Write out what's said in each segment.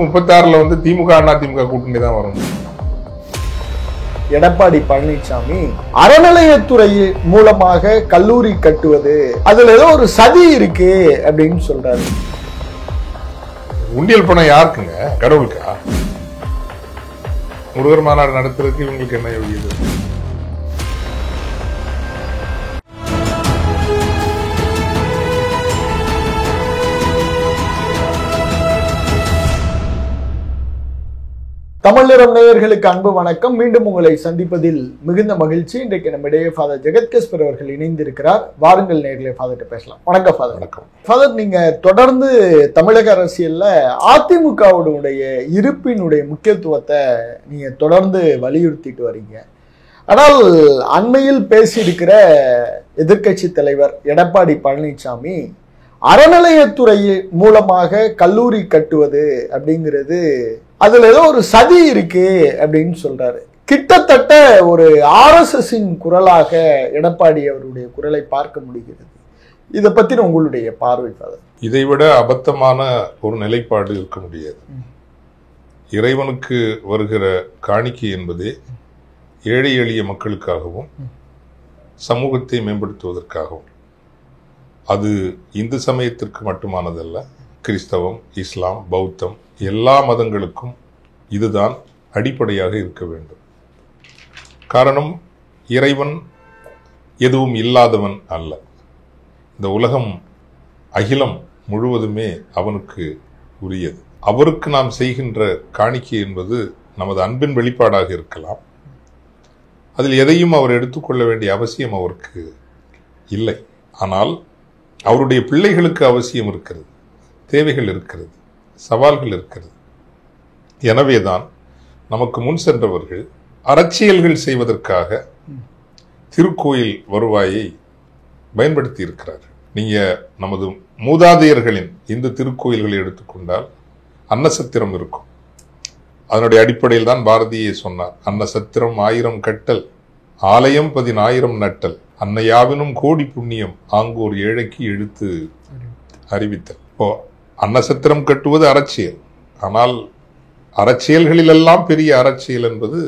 36ல வந்து திமுக அதிமுக கூட்டணி தான் வரும். எடப்பாடி பழனிசாமி அறநிலையத்துறை மூலமாக கல்லூரி கட்டுவது அதுல ஏதோ ஒரு சதி இருக்கு அப்படின்னு சொல்றாரு. உண்டியல் பணம் யாருக்குங்க? கடவுளுக்கா? முருகர் மாநாடு நடத்துறதுக்கு இவங்களுக்கு என்ன யோகியது? தமிழ் நிறம் நேயர்களுக்கு அன்பு வணக்கம். மீண்டும் உங்களை சந்திப்பதில் மிகுந்த மகிழ்ச்சி. இன்றைக்கு நம்மிடையே ஃபாதர் ஜெகத்கஸ்பர் அவர்கள் இணைந்திருக்கிறார். வாருங்கள் நேயர்களே, ஃபாதர்கிட்ட பேசலாம். வணக்கம் ஃபாதர். வணக்கம் ஃபாதர், நீங்க தொடர்ந்து தமிழக அரசியல்ல அதிமுகவுடைய இருப்பினுடைய முக்கியத்துவத்தை நீங்க தொடர்ந்து வலியுறுத்திட்டு வரீங்க. ஆனால் அண்மையில் பேசியிருக்கிற எதிர்க்கட்சி தலைவர் எடப்பாடி பழனிசாமி அறநிலையத்துறை மூலமாக கல்லூரி கட்டுவது அப்படிங்கிறது அதுல ஏதோ ஒரு சதி இருக்கு அப்படின்னு சொல்றாரு. கிட்டத்தட்ட ஒரு RSSின் குரலாக எடப்பாடி அவருடைய குரலை பார்க்க முடிகிறது. இதை பத்தி உங்களுடைய பார்வை ஃபாதர்? இதைவிட அபத்தமான ஒரு நிலைப்பாடு இருக்க முடியாது. இறைவனுக்கு வருகிற காணிக்கை என்பதே ஏழை எளிய மக்களுக்காகவும் சமூகத்தை மேம்படுத்துவதற்காகவும். அது இந்து சமயத்திற்கு மட்டுமானதல்ல. கிறிஸ்தவம், இஸ்லாம், பௌத்தம் எல்லா மதங்களுக்கும் இதுதான் அடிப்படையாக இருக்க வேண்டும். காரணம், இறைவன் எதுவும் இல்லாதவன் அல்ல. இந்த உலகம் அகிலம் முழுவதுமே அவனுக்கு உரியது. அவருக்கு நாம் செய்கின்ற காணிக்கை என்பது நமது அன்பின் வெளிப்பாடாக இருக்கலாம். அதில் எதையும் அவர் எடுத்துக்கொள்ள வேண்டிய அவசியம் அவருக்கு இல்லை. ஆனால் அவருடைய பிள்ளைகளுக்கு அவசியம் இருக்கிறது, தேவைகள் இருக்கிறது, சவால்கள் இருக்கிறது. எனவேதான் நமக்கு முன் சென்றவர்கள் அரசியல்கள் செய்வதற்காக திருக்கோயில் வருவாயை பயன்படுத்தி இருக்கிறார்கள். நீங்க நமது மூதாதையர்களின் இந்த திருக்கோயில்களை எடுத்துக்கொண்டால் அன்னசத்திரம் இருக்கும். அதனுடைய அடிப்படையில் தான் பாரதியே சொன்னார், அன்னசத்திரம் 1000 கட்டல், ஆலயம் 10,000 நட்டல், அன்னையாவினும் கோடி புண்ணியம், ஆங்கோர் ஏழைக்கு எழுத்து அறிவித்தல். இப்போ அன்னசத்திரம் கட்டுவது அரசியல். ஆனால் அரசியல்களிலெல்லாம் பெரிய அரசியல் என்பது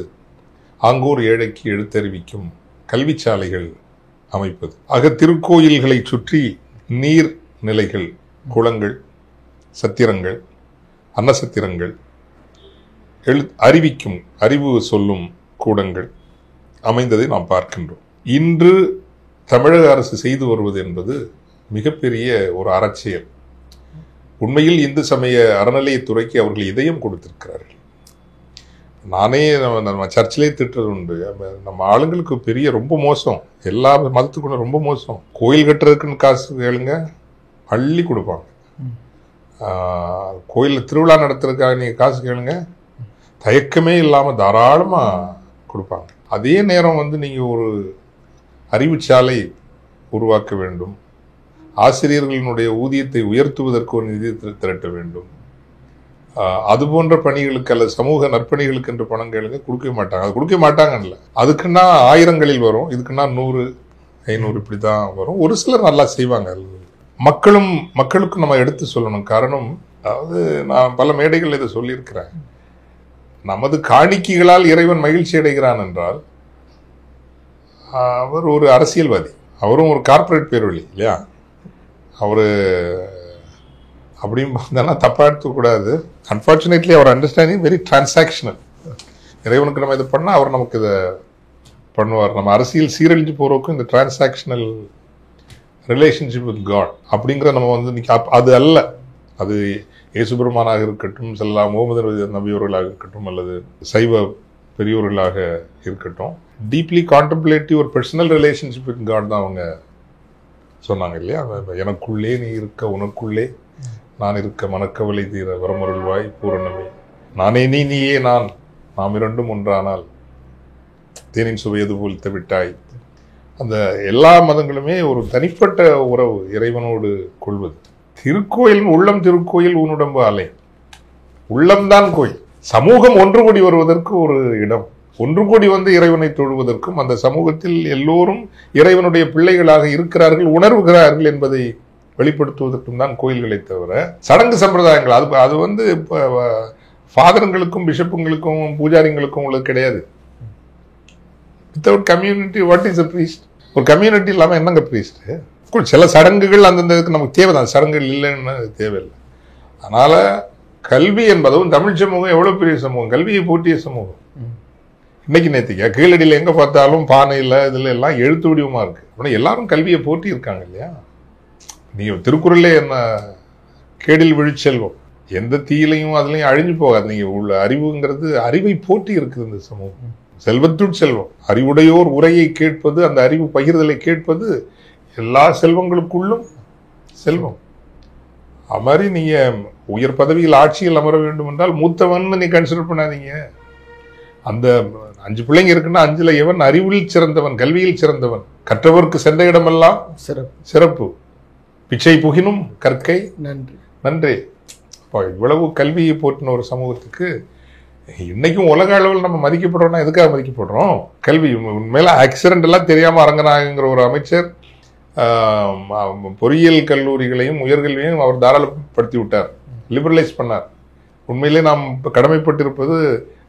ஆங்கோர் ஏழைக்கு எழுத்தறிவிக்கும் கல்வி சாலைகள் அமைப்பது. ஆக திருக்கோயில்களை சுற்றி நீர் நிலைகள், குளங்கள், சத்திரங்கள், அன்னசத்திரங்கள், அறிவிக்கும் அறிவு சொல்லும் கூடங்கள் அமைந்ததை நாம் பார்க்கின்றோம். இன்று தமிழக அரசு செய்து வருவது என்பது மிகப்பெரிய ஒரு அரசியல். உண்மையில் இந்து சமய அறநிலையத்துறைக்கு அவர்கள் இதயம் கொடுத்திருக்கிறார்கள். நானே நம்ம சர்ச்சிலே திட்டுறது உண்டு, நம்ம ஆளுங்களுக்கு பெரிய ரொம்ப மோசம், எல்லா மதத்துக்குள்ள ரொம்ப மோசம். கோயில் கட்டுறதுக்குன்னு காசு கேளுங்க, அள்ளி கொடுப்பாங்க. கோயிலில் திருவிழா நடத்துறதுக்காக நீங்கள் காசு கேளுங்க, தயக்கமே இல்லாமல் தாராளமாக கொடுப்பாங்க. அதே நேரம் வந்து நீங்கள் ஒரு அறிவுச்சாலை உருவாக்க வேண்டும், ஆசிரியர்களினுடைய ஊதியத்தை உயர்த்துவதற்கு ஒரு நிதி திரட்ட வேண்டும், அது போன்ற பணிகளுக்கு அல்லது சமூக நற்பணிகளுக்கு என்று பணம் கேளுங்க, கொடுக்க மாட்டாங்க. அது கொடுக்க மாட்டாங்கல்ல, அதுக்குன்னா ஆயிரங்களில் வரும், இதுக்குன்னா 100, 500 இப்படி தான் வரும். ஒரு சிலர் நல்லா செய்வாங்க. மக்களுக்கும் நம்ம எடுத்து சொல்லணும். காரணம், அதாவது நான் பல மேடைகள் இதை சொல்லியிருக்கிறேன். நமது காணிக்கைகளால் இறைவன் மகிழ்ச்சி அடைகிறான் என்றால் அவர் ஒரு அரசியல்வாதி, அவரும் ஒரு கார்பரேட் பேர்வழி இல்லையா? அவரு அப்படின்னு பார்த்தா தப்பா எடுத்துக்கூடாது. அன்பார்ச்சுனேட்லி அவர் அண்டர்ஸ்டாண்டிங் வெரி டிரான்சாக்ஷனல். இறைவனுக்கு நம்ம இதை பண்ணா அவர் நமக்கு இதை பண்ணுவார். நம்ம அரசியல் சீரழிஞ்சு போறதுக்கும் இந்த டிரான்சாக்ஷனல் ரிலேஷன்ஷிப் வித் காட் அப்படிங்கிற நம்ம வந்து அது அல்ல. அது இயேசுபெருமானாக இருக்கட்டும், முகமது நபியவர்களாக இருக்கட்டும், அல்லது சைவ பெரியோர்களாக இருக்கட்டும், டீப்லி கான்டெம்ப்ளேட்டிவ் ஒரு பர்சனல் ரிலேஷன்ஷிப் வித் காட் தான் அவங்க சொன்னாங்க இல்லையா? எனக்குள்ளே நீ இருக்க, உனக்குள்ளே நான் இருக்க, மனக்கவலை தீர வரமருள்வாய் பூரணமே, நானே நீ நீயே நான், நாம் இரண்டும் ஒன்றானால் தேனின் சுவையது போல் தவிட்டாய். அந்த எல்லா மதங்களுமே ஒரு தனிப்பட்ட உறவு இறைவனோடு கொள்வது. திருக்கோயில் உள்ளம், திருக்கோயில் உன்னுடம்பு ஆலயம். உள்ளம்தான் கோயில். சமூகம் ஒன்று கூடி வருவதற்கு ஒரு இடம், ஒன்று கூடி வந்து இறைவனை தொழுவதற்கும், அந்த சமூகத்தில் எல்லோரும் இறைவனுடைய பிள்ளைகளாக இருக்கிறார்கள், உணர்வுகிறார்கள் என்பதை வெளிப்படுத்துவதற்கும் தான் கோயில்களை தவிர சடங்கு சம்பிரதாயங்கள் அது வந்து ஃபாதருங்களுக்கும் பிஷப்புங்களுக்கும் பூஜாரிங்களுக்கும் உங்களுக்கு கிடையாது. Without community what is a priest? ஒரு கம்யூனிட்டி இல்லாம என்னங்க பிரீஸ்ட்? சில சடங்குகள் அந்தந்த இதுக்கு நமக்கு தேவைதான், சடங்குகள் இல்லைன்னு தேவையில்லை. அதனால கல்வி என்பதும் தமிழ் சமூகம் எவ்வளவு பெரிய சமூகம், கல்வியை போற்றிய சமூகம். இன்னைக்கு நேற்றுக்கு கீழடியில் எங்க பார்த்தாலும் பானையில் இதுல எல்லாம் எழுத்து வடிவமா இருக்கு. அப்படின்னா எல்லாரும் கல்வியை போற்றி இருக்காங்க இல்லையா? நீங்க திருக்குறளே என்ன, கேடில் விழிச்செல்வம், எந்த தீயிலையும் அதுலயும் அழிஞ்சு போகாது. நீங்க உள்ள அறிவுங்கிறது அறிவை போற்றி இருக்குது இந்த சமூகம். செல்வத்துள் செல்வம், அறிவுடையோர் உரையை கேட்பது, அந்த அறிவு பகிர்தலை கேட்பது எல்லா செல்வங்களுக்குள்ளும் செல்வம். அது மாதிரி நீங்க உயர் பதவியில் ஆட்சியில் அமர வேண்டும் என்றால் மூத்தவன் நீ கன்சிடர் பண்ணாதீங்க. அந்த 5 பிள்ளைங்க இருக்குன்னா 5ல் எவன் அறிவில் சிறந்தவன், கல்வியில் சிறந்தவன், கற்றவருக்கு சென்ற இடமெல்லாம் சிறப்பு, பிச்சை புகினும் கற்கை நன்றி நன்றி. இவ்வளவு கல்வியை போற்றின ஒரு சமூகத்துக்கு இன்னைக்கும் உலக அளவில் நம்ம மதிக்கப்படுறோம்னா எதுக்காக மதிக்கப்படுறோம்? கல்வி. உண்மையில ஆக்சிடென்ட் எல்லாம் தெரியாம அரங்கநாயகங்கிற ஒரு அமைச்சர் பொறியியல் கல்லூரிகளையும் உயர்கல்வியையும் அவர் தாராளப்படுத்தி விட்டார், லிபரலைஸ் பண்ணார். உண்மையிலே நாம் கடமைப்பட்டிருப்பது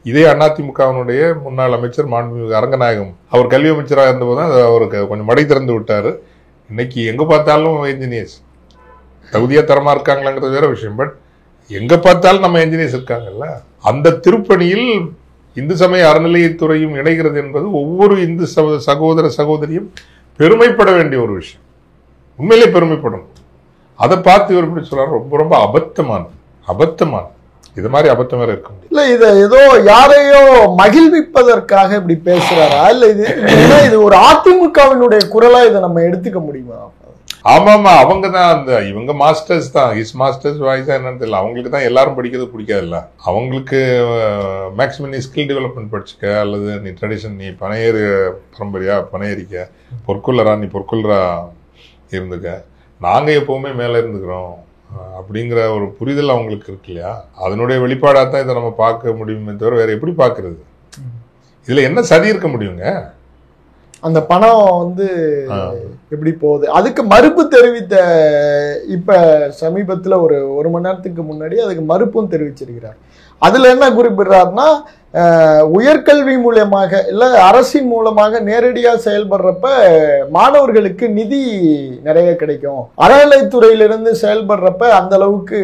இதே அதிமுகவினுடைய முன்னாள் அமைச்சர் மாண்புமிகு அரங்கநாயகம் அவர் கல்வி அமைச்சராக இருந்தபோது தான் அவருக்கு கொஞ்சம் மடை திறந்து விட்டாரு. இன்னைக்கு எங்க பார்த்தாலும் என்ஜினியர்ஸ், தகுதியா தரமா இருக்காங்களாங்கிறது வேற விஷயம், பட் எங்க பார்த்தாலும் நம்ம என்ஜினியர்ஸ் இருக்காங்கல்ல. அந்த திருப்பணியில் இந்து சமய அறநிலையத்துறையும் இணைகிறது என்பது ஒவ்வொரு இந்து சகோதர சகோதரியும் பெருமைப்பட வேண்டிய ஒரு விஷயம். உண்மையிலே பெருமைப்படணும். அதை பார்த்து இவர் இப்படி சொல்றாரு, ரொம்ப ரொம்ப அபத்தமானது. இது மாதிரி அபத்தம் வேற இருக்க முடியும். இல்ல இத ஏதோ யாரையோ மகிழ்விப்பதற்காக இப்படி பேசுறாரா? இல்ல இது ஒரு அதிமுகவினுடைய குரலா இதை நம்ம எடுத்துக்க முடியுமா? ஆமாமா, அவங்க தான் அந்த இவங்க மாஸ்டர்ஸ் தான், ஹிஸ் மாஸ்டர்ஸ் வாய்ஸா என்னன்னு தெரியல. அவங்களுக்கு தான் எல்லாரும் படிக்கிறது பிடிக்காதுல்ல. அவங்களுக்கு மேக்ஸிமம் நீ ஸ்கில் டெவலப்மெண்ட் படிச்சுக்க, அல்லது நீ ட்ரெடிஷன், நீ பனையேறு பரம்பரையா பனையேறிக்க, பொற்கொள்ளரா நீ பொற்கொள்ளரா இருந்துக்க, நாங்க எப்பவுமே மேல இருந்துக்கிறோம் அப்படிங்கிற ஒரு புரிதல் அவங்களுக்கு இருக்கு இல்லையா? அதனுடைய வெளிப்பாடாத்தான் இதை நம்ம பார்க்க முடியுமே தவிர வேற எப்படி பார்க்கறது? இதுல என்ன சதி இருக்க முடியுங்க? அந்த பணம் எப்படி போகுது அதுக்கு மறுப்பு தெரிவித்த இப்ப சமீபத்துல ஒரு மணி நேரத்துக்கு முன்னாடி அதுக்கு மறுப்பும் தெரிவிச்சிருக்கிறார். அதுல என்ன குறிப்பிடுறாருன்னா, உயர்கல்வி மூலமாக இல்ல அரசின் மூலமாக நேரடியா செயல்படுறப்ப மாணவர்களுக்கு நிதி நிறைய கிடைக்கும், அறநிலைத்துறையிலிருந்து செயல்படுறப்ப அந்த அளவுக்கு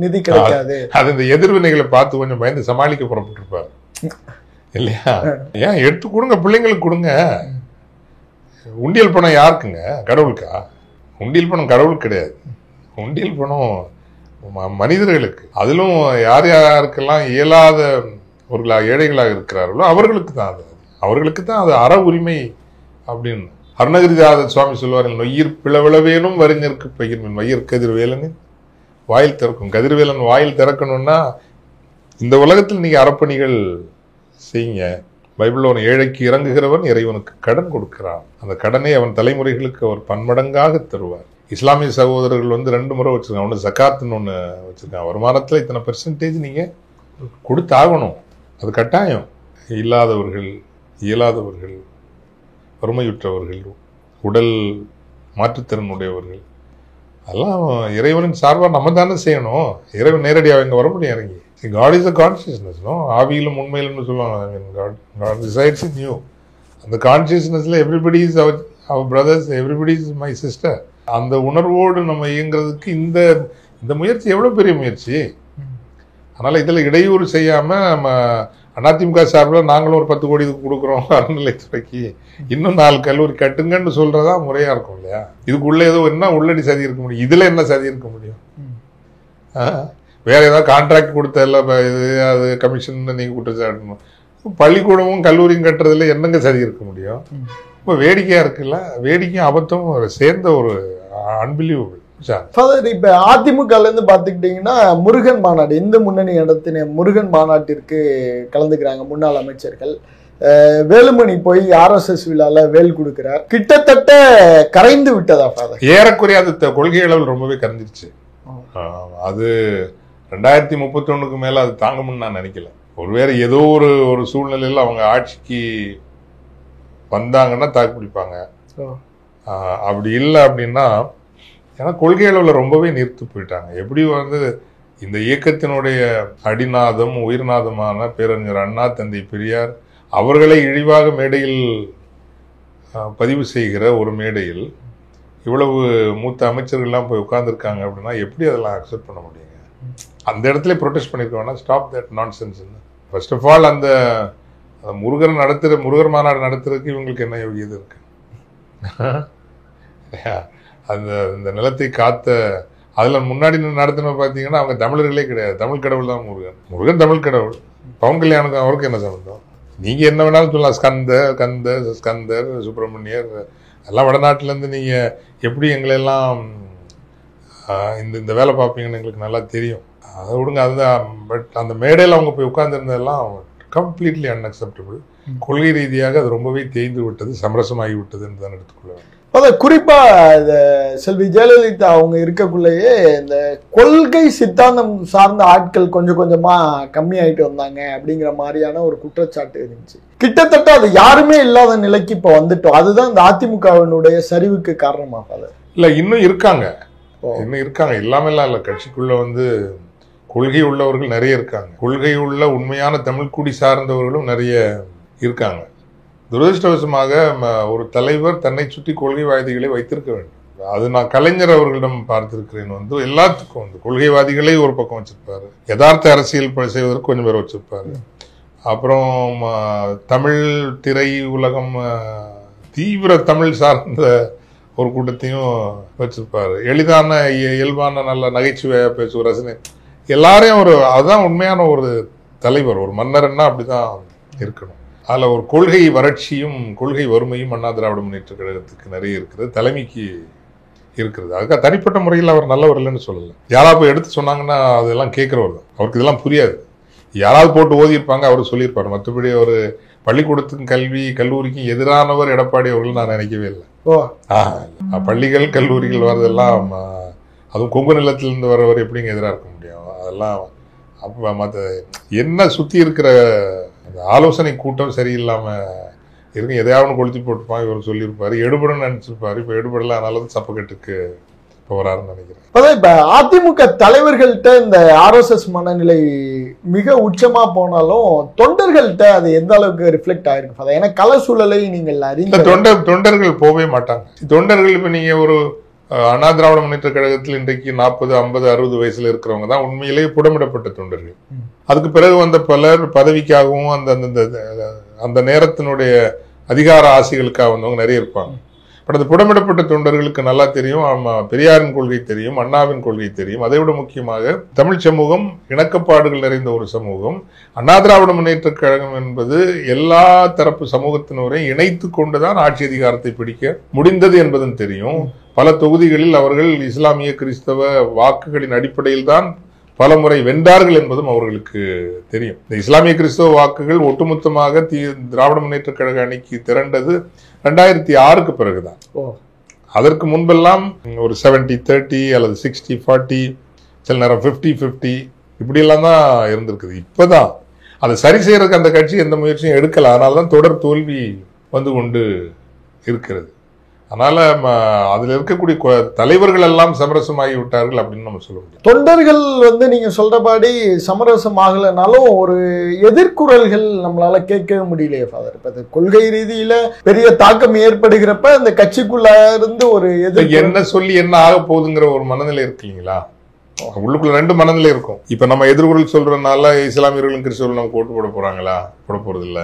நிதி கிடைக்காது. அது இந்த எதிர்வினைகளை பார்த்து கொஞ்சம் பயந்து சமாளிக்க புறப்பட்டிருப்பாரு இல்லையா? ஏன் எடுத்து கொடுங்க, பிள்ளைங்களுக்கு கொடுங்க. உண்டியல் பணம் யாருக்குங்க? கடவுளுக்கா? உண்டியல் பணம் கடவுளுக்கு கிடையாது. உண்டியல் பணம் மனிதர்களுக்கு, அதிலும் யார் யாருக்கெல்லாம் இயலாதவர்களாக ஏழைகளாக இருக்கிறார்களோ அவர்களுக்கு தான் அது அற உரிமை அப்படின்னு அருணகிரிநாதர் சுவாமி சொல்வார்கள், நொய்யிற் பிளவிளவேனும் வரிஞருக்கு பகிர்மின் வையர் கதிர்வேலனின் வாயில் திறக்கும். கதிர்வேலன் வாயில் திறக்கணும்னா இந்த உலகத்தில் நீங்க அறப்பணிகள் செய்யுங்க. பைபிள்ல ஒரு ஏழைக்கு இறங்குகிறவன் இறைவனுக்கு கடன் கொடுக்கிறான், அந்த கடனை அவன் தலைமுறைகளுக்கு அவர் பன்மடங்காக தருவார். இஸ்லாமிய சகோதரர்கள் 2 முறை வச்சிருக்காங்க. ஒன்று ஜகாத்துன்னு ஒன்று வச்சிருக்காங்க. வருமானத்தில் இத்தனை பெர்சன்டேஜ் நீங்க கொடுத்தாகணும், அது கட்டாயம். இயலாதவர்கள், வறுமையுற்றவர்கள், உடல் மாற்றுத்திறன் உடையவர்கள், அதெல்லாம் இறைவனின் சார்பாக நம்ம தானே செய்யணும். இறைவன் நேரடியாக இங்கே வர முடியும் இறங்கி. God is a consciousness, no? ஆவியிலும் உண்மையிலும்னு சொல்லுவாங்க. God resides in you. அந்த கான்சியஸ்னஸ்ல everybody is our brothers, everybody is my sister. அந்த உணர்வோடு நம்ம இயங்குறதுக்கு இந்த முயற்சி எவ்வளவு பெரிய முயற்சி. அதனால இதுல இடையூறு செய்யாம நம்ம அதிமுக சார்பில் நாங்களும் ஒரு 10 கோடி கொடுக்குறோம் அறநிலைத்துறைக்கு, இன்னும் 4 கல்லூரி கட்டுங்கன்னு சொல்றதா முறையா இருக்கும் இல்லையா? இதுக்குள்ள ஏதோ என்ன உள்ளடி சதி இருக்க முடியும்? இதுல என்ன சதி இருக்க முடியும்? வேற ஏதாவது கான்ட்ராக்ட் கொடுத்த அது கமிஷன் நீங்க குற்றச்சாட்டணும். பள்ளிக்கூடமும் கல்லூரியும் கட்டுறதுல என்னங்க சதி இருக்க முடியும்? ரொம்ப வேடிக்கையா இருக்குல்ல. வேடிக்கையும் அபத்தமும் சேர்ந்த ஒரு அன்பிலீவபிள். இப்ப அதிமுக இருந்து பாத்துக்கிட்டீங்கன்னா முருகன் மாநாடு, இந்து முன்னணி நடத்தின முருகன் மாநாட்டிற்கு கலந்துக்கிறாங்க முன்னாள் அமைச்சர்கள். வேலுமணி போய் RSS விழால வேல் கொடுக்கிறார். கிட்டத்தட்ட கரைந்து விட்டதா ஃபாதர்? ஏறக்குறைய அது கொள்கை அளவில் ரொம்பவே கரைஞ்சிருச்சு. அது 2031 மேல அது தாங்கும்னு நான் நினைக்கல. ஒருவேளை ஏதோ ஒரு சூழ்நிலையில் அவங்க ஆட்சிக்கு வந்தாங்கன்னா தாக்கு பிடிப்பாங்க. அப்படி இல்லை அப்படின்னா, ஏன்னா கொள்கை அளவில் ரொம்பவே நிறுத்து போயிட்டாங்க. எப்படி இந்த இயக்கத்தினுடைய அடிநாதம் உயிர்நாதமான பேரறிஞர் அண்ணா, தந்தை பெரியார் அவர்களை இழிவாக மேடையில் பதிவு செய்கிற ஒரு மேடையில் இவ்வளவு மூத்த அமைச்சர்கள்லாம் போய் உட்கார்ந்துருக்காங்க அப்படின்னா எப்படி அதெல்லாம் அக்செப்ட் பண்ண முடியுங்க? அந்த இடத்துல ப்ரொடெஸ்ட் பண்ணிருக்கோம்னா stop that nonsense. First of all அந்த முருகர் மாநாடு நடத்துறதுக்கு இவங்களுக்கு என்ன யோகியது இருக்கு? அந்த நிலத்தை காத்த அதுல முன்னாடி நடத்தின பாத்தீங்கன்னா அவங்க தமிழர்களே கிடையாது. தமிழ் கடவுள் தான் முருகன் தமிழ் கடவுள். பவன் கல்யாணுக்கும் அவருக்கு என்ன சம்பந்தம்? நீங்க என்ன வேணாலும் சொல்லலாம், ஸ்கந்தர், சுப்பிரமணியர் எல்லாம் வடநாட்டுல இருந்து நீங்க எப்படி எங்களை எல்லாம் இந்த வேலை பார்ப்பீங்கன்னு எங்களுக்கு நல்லா தெரியும். அதை விடுங்க. அதுதான். பட் அந்த மேடையில் அவங்க போய் உட்கார்ந்துருந்ததெல்லாம் கம்ப்ளீட்லி அன்அக்செப்டபிள். கொள்கை ரீதியாக அது ரொம்பவே தேய்ந்து விட்டது, சமரசமாகி விட்டது என்று தான் எடுத்துக்கொள்ள வேண்டும். அதான் குறிப்பா இந்த செல்வி ஜெயலலிதா அவங்க இருக்கக்குள்ளேயே இந்த கொள்கை சித்தாந்தம் சார்ந்த ஆட்கள் கொஞ்சம் கொஞ்சமா கம்மியாயிட்டு வந்தாங்க அப்படிங்கிற மாதிரியான ஒரு குற்றச்சாட்டு இருந்துச்சு. கிட்டத்தட்ட அது யாருமே இல்லாத நிலைக்கு இப்ப வந்துட்டோம். அதுதான் இந்த அதிமுகவினுடைய சரிவுக்கு காரணமாக. இல்ல இன்னும் இருக்காங்க, இல்லாமலாம் இல்ல. கட்சிக்குள்ள கொள்கை உள்ளவர்கள் நிறைய இருக்காங்க. கொள்கை உள்ள உண்மையான தமிழ் குடி சார்ந்தவர்களும் நிறைய இருக்காங்க. துரதிருஷ்டவசமாக ஒரு தலைவர் தன்னை சுற்றி கொள்கைவாதிகளை வைத்திருக்க வேண்டும். அது நான் கலைஞர் அவர்களிடம் பார்த்திருக்கிறேன். எல்லாத்துக்கும் கொள்கைவாதிகளை ஒரு பக்கம் வச்சிருப்பாரு, யதார்த்த அரசியல் செய்வதற்கு கொஞ்சம் பேர் வச்சிருப்பாரு. அப்புறம் தமிழ் திரை உலகம் தீவிர தமிழ் சார்ந்த ஒரு கூட்டத்தையும் வச்சிருப்பாரு. எளிதான இயல்பான நல்ல நகைச்சுவையா பேசுவோம், ரசனை எல்லாரையும் அதுதான் உண்மையான ஒரு தலைவர். ஒரு மன்னர்னா அப்படிதான் இருக்கணும். அதுல ஒரு கொள்கை வறட்சியும் கொள்கை வறுமையும் அண்ணா திராவிட முன்னேற்ற கழகத்துக்கு நிறைய இருக்கிறது, தலைமைக்கு இருக்கிறது. அதுக்காக தனிப்பட்ட முறையில் அவர் நல்லவர் இல்லைன்னு சொல்லல. யாராவது போய் எடுத்து சொன்னாங்கன்னா அதெல்லாம் கேட்கிறவர் தான். அவருக்கு இதெல்லாம் புரியாது. யாராவது போட்டு ஓதியிருப்பாங்க, அவர் சொல்லியிருப்பாரு. மற்றபடி ஒரு பள்ளிக்கூடத்துக்கும் கல்லூரிக்கும் எதிரானவர் எடப்பாடி அவர்கள் நான் நினைக்கவே இல்லை. பள்ளிகள் கல்லூரிகள் வர்றதெல்லாம், அதுவும் கொங்கு நிலத்திலிருந்து வர்றவர் எப்படிங்க எதிராக இருக்க முடியும்? அதெல்லாம் அப்ப மற்ற என்ன சுத்தி இருக்கிற ஆலோசனை கூட்டம் சரியில்லாம இருக்கு. எதையாவது கொளுத்தி போட்டுப்பான் இவர் சொல்லியிருப்பாரு. எடுபடன்னு நினைச்சிருப்பாரு. இப்ப எடுபடல, அதனால சப்பக்கட்டுக்கு போறாருன்னு நினைக்கிறேன். அதான் இப்ப அதிமுக தலைவர்கள்ட்ட இந்த RSS மனநிலை மிக உச்சமா போனாலும் தொண்டர்கள்ட்ட அது எந்த அளவுக்கு ரிஃப்ளெக்ட் ஆயிருக்கு? ஏன்னா கள சூழலை நீங்கள் அறிந்த தொண்டர்கள் போகவே மாட்டாங்க. தொண்டர்கள் இப்ப நீங்க ஒரு அண்ணா திராவிட முன்னேற்ற கழகத்தில் இன்றைக்கு 40, 50, 60 வயசுல இருக்கிறவங்க தான் உண்மையிலேயே புடமிடப்பட்ட தொண்டர்கள். அதுக்கு பிறகு வந்த பலர் பதவிக்காகவும் அந்த நேரத்தினுடைய அதிகார ஆசைகளுக்காக வந்தவங்க நிறைய இருப்பாங்க. பட் அந்த புடமிடப்பட்ட தொண்டர்களுக்கு நல்லா தெரியும், பெரியாரின் கொள்கை தெரியும், அண்ணாவின் கொள்கை தெரியும். அதை விட முக்கியமாக தமிழ் சமூகம் இணக்கப்பாடுகள் நிறைந்த ஒரு சமூகம். அண்ணா திராவிட முன்னேற்ற கழகம் என்பது எல்லா தரப்பு சமூகத்தினரையும் இணைத்து கொண்டுதான் ஆட்சி அதிகாரத்தை பிடிக்க முடிந்தது என்பதும் தெரியும். பல தொகுதிகளில் அவர்கள் இஸ்லாமிய கிறிஸ்தவ வாக்குகளின் அடிப்படையில் தான் பல முறை வென்றார்கள் என்பதும் அவர்களுக்கு தெரியும். இந்த இஸ்லாமிய கிறிஸ்தவ வாக்குகள் ஒட்டுமொத்தமாக திராவிட முன்னேற்ற கழக அணிக்கு திரண்டது 2006க்கு பிறகுதான். அதற்கு முன்பெல்லாம் ஒரு 70-30 அல்லது 60-40, சில நேரம் 50-50 இப்படி எல்லாம் தான் இருந்திருக்குது. இப்பதான் அதை சரி செய்யறதுக்கு அந்த கட்சி எந்த முயற்சியும் எடுக்கல. அதனாலதான் தொடர் தோல்வி வந்து கொண்டு இருக்கிறது. அதனால அதுல இருக்கக்கூடிய தலைவர்கள் எல்லாம் சமரசமாகி விட்டார்கள் அப்படின்னு நம்ம சொல்ல முடியும். தொண்டர்கள் நீங்க சொல்றபடி சமரசம் ஆகலனாலும் ஒரு எதிர்குறல்கள் நம்மளால கேட்கவே முடியலையே ஃபாதர். இப்ப கொள்கை ரீதியில பெரிய தாக்கம் ஏற்படுகிறப்ப இந்த கட்சிக்குள்ள இருந்து ஒரு என்ன சொல்லி என்ன ஆக போகுதுங்கிற ஒரு மனநிலை இருக்கு இல்லைங்களா? உள்ளுக்குள்ள ரெண்டு மனநிலை இருக்கும். இப்ப நம்ம எதிர்குறல் சொல்றதுனால இஸ்லாமியர்களும் கிறிஸ்தவர்களும் நமக்கு ஓட்டு போட போறாங்களா? போட போறது இல்ல.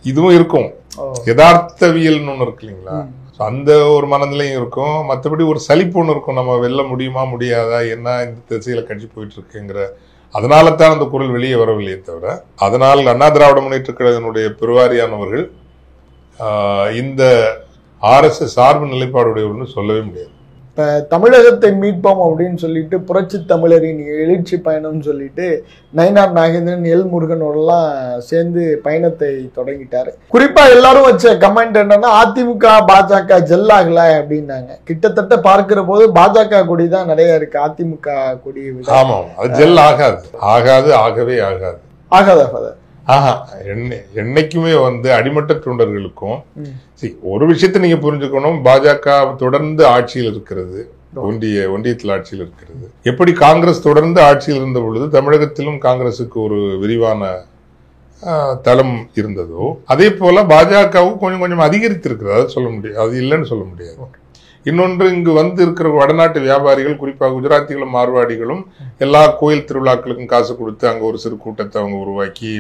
இதுவும் இருக்கும். யதார்த்தவியல்னு ஒண்ணு இருக்கு இல்லைங்களா? அந்த ஒரு மனநிலையும் இருக்கும். மற்றபடி ஒரு சலிப்பு ஒன்று இருக்கும். நம்ம வெல்ல முடியுமா முடியாதா, என்ன இந்த திசையில கட்சி போயிட்டு இருக்குங்கிற, அதனால தான் அந்த குரல் வெளியே வரவில்லையே தவிர, அதனால் அண்ணா திராவிட முன்னேற்ற கழகத்தினுடைய பெருவாரியானவர்கள் இந்த RSS சார்பு நிலைப்பாடுடையவர்கள் சொல்லவே முடியாது. இப்ப தமிழகத்தை மீட்போம் அப்படின்னு சொல்லிட்டு புரட்சி தமிழரின் எழுச்சி பயணம் சொல்லிட்டு நயினார் நாகேந்திரன், எல் முருகனோடலாம் சேர்ந்து பயணத்தை தொடங்கிட்டாரு. குறிப்பா எல்லாரும் வச்ச கமெண்ட் என்னன்னா, அதிமுக பாஜக ஜெல் ஆகல அப்படின்னாங்க. கிட்டத்தட்ட பார்க்கிற போது பாஜக கொடி தான் நிறைய இருக்கு, அதிமுக கொடி. ஆமா, அது ஜெல் ஆகாது, ஆகவே ஆகாது. ஆகாதா ஃபாதர்? என்னைக்குமே அடிமட்ட தொண்டர்களுக்கும் ஒரு விஷயத்தை நீங்க புரிஞ்சுக்கணும். பாஜக தொடர்ந்து ஆட்சியில் இருக்கிறது. ஒன்றியத்தில் ஆட்சியில் இருக்கிறது. எப்படி காங்கிரஸ் தொடர்ந்து ஆட்சியில் இருந்த பொழுது தமிழகத்திலும் காங்கிரசுக்கு ஒரு விரிவான தளம் இருந்ததோ அதே போல பாஜகவும் கொஞ்சம் கொஞ்சம் அதிகரித்திருக்கிறது. அதை சொல்ல முடியாது, அது இல்லைன்னு சொல்ல முடியாது. இன்னொன்று, இங்கு வந்து இருக்கிற வடநாட்டு வியாபாரிகள், குறிப்பாக குஜராத்திகளும் மார்வாடிகளும் எல்லா கோயில் திருவிழாக்களுக்கும் காசு கொடுத்து அங்க ஒரு சிறு கூட்டத்தை அவங்க உருவாக்கி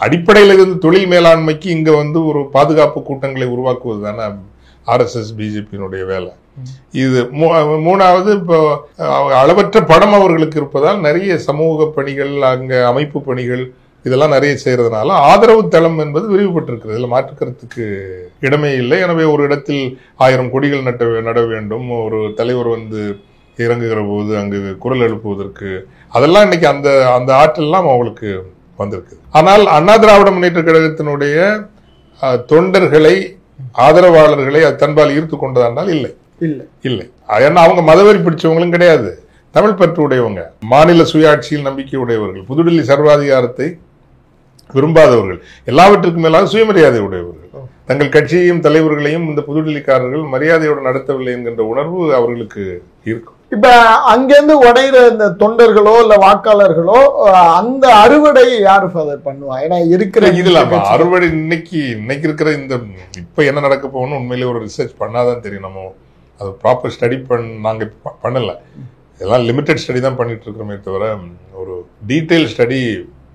அடிப்படையில் இருந்து தொழில் மேலாண்மைக்கு இங்க வந்து ஒரு பாதுகாப்பு கூட்டங்களை உருவாக்குவது தானே RSS பிஜேபியினுடைய வேலை. இது மூணாவது, இப்போ அளவற்ற படம் அவர்களுக்கு இருப்பதால் நிறைய சமூக பணிகள், அங்க அமைப்பு பணிகள் இதெல்லாம் நிறைய செய்யறதுனால ஆதரவு தளம் என்பது விரிவுபட்டிருக்கிறது. இதில் மாற்றுக்கிறதுக்கு இடமே இல்லை. எனவே ஒரு இடத்தில் 1000 கொடிகள் நட வேண்டும். ஒரு தலைவர் வந்து இறங்குகிற போது அங்கு குரல் எழுப்புவதற்கு அதெல்லாம் இன்னைக்கு அந்த ஆற்றெல்லாம் அவங்களுக்கு வந்திருக்கு. ஆனால் அண்ணா திராவிட முன்னேற்ற கழகத்தினுடைய தொண்டர்களை, ஆதரவாளர்களை அது தன்பால் ஈர்த்து கொண்டதானால் இல்லை. ஏன்னா அவங்க மதவெறி பிடிச்சவங்களும் கிடையாது, தமிழ் பற்று உடையவங்க, மாநில சுயாட்சியில் நம்பிக்கை உடையவர்கள், புதுடில்லி சர்வாதிகாரத்தை விரும்பாதவர்கள், எல்லாவற்றுக்கும் மேலாக சுயமரியாதை உடையவர்கள். தங்கள் கட்சியையும் தலைவர்களையும் இந்த புதுடில்லிக்காரர்கள் மரியாதையோடு நடத்தவில்லை என்கின்ற உணர்வு அவர்களுக்கு இருக்கும். இப்ப அங்கிருந்து உடையிற இந்த தொண்டர்களோ இல்ல வாக்காளர்களோ அந்த அறுவடை யாரு ஃபாதர் பண்ணுவா? ஏன்னா இருக்கிற இதுல அறுவடை இன்னைக்கு இருக்கிற இந்த இப்ப என்ன நடக்க போகணும் உண்மையிலேயே ஒரு ரிசர்ச் பண்ணாதான் தெரியும். நம்ம அது ப்ராப்பர் ஸ்டடி நாங்க பண்ணல, எல்லாம் லிமிடெட் ஸ்டடி தான் பண்ணிட்டு இருக்கிறோமே தவிர ஒரு டீட்டெயில் ஸ்டடி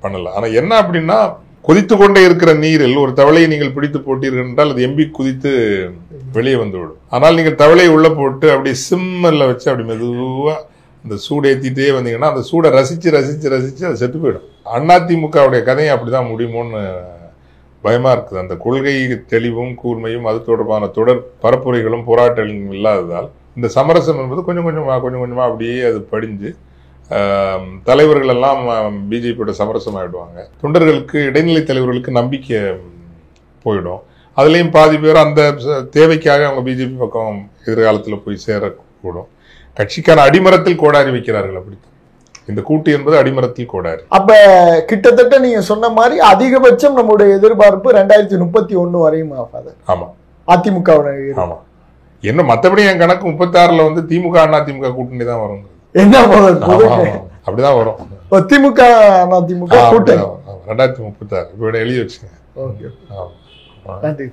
பண்ணல. ஆனா என்ன அப்படின்னா, கொதித்து கொண்டே இருக்கிற நீரில் ஒரு தவளையை நீங்கள் பிடித்து போட்டீர்கள் என்றால் அது எம்பி குதித்து வெளியே வந்துவிடும். ஆனால் நீங்கள் தவளையை உள்ள போட்டு அப்படி சிம்மர்ல வச்சு அப்படி மெதுவா இந்த சூடு ஏத்திட்டே வந்தீங்கன்னா அந்த சூடை ரசிச்சு ரசிச்சு ரசிச்சு அது செத்து போயிடும். அதிமுகவுடைய கதையை அப்படிதான் முடியுமோன்னு பயமா இருக்குது. அந்த கொள்கை தெளிவும் கூர்மையும் அது தொடர்பான தொடர் பரப்புரைகளும் போராட்டங்களும் இல்லாததால் இந்த சமரசம் என்பது கொஞ்சம் கொஞ்சமா அப்படியே அது படிஞ்சு தலைவர்கள் எல்லாம் பிஜேபியோட சமரசம் ஆயிடுவாங்க. தொண்டர்களுக்கு, இடைநிலை தலைவர்களுக்கு நம்பிக்கை போயிடும். அதுலயும் பாதி பேர் அந்த தேவைக்காக அவங்க பிஜேபி பக்கம் எதிர்காலத்தில் போய் சேரக்கூடும். கட்சிக்கான அடிமரத்தில் கோடாரி வைக்கிறார்கள். அப்படி இந்த கூட்டு என்பது அடிமரத்தில் கோடாரி. அப்ப கிட்டத்தட்ட நீங்க சொன்ன மாதிரி அதிகபட்சம் நம்முடைய எதிர்பார்ப்பு 2031 வரையும். ஆமா, அதிமுக. ஆமா, என்ன மற்றபடி என் கணக்கு 36ல வந்து திமுக அதிமுக கூட்டணி தான் வரும். என்ன அப்படிதான் வரும். திமுக அதிமுக கூட்டணி 2036 இப்ப எழுதி வச்சுங்க. நன்றி.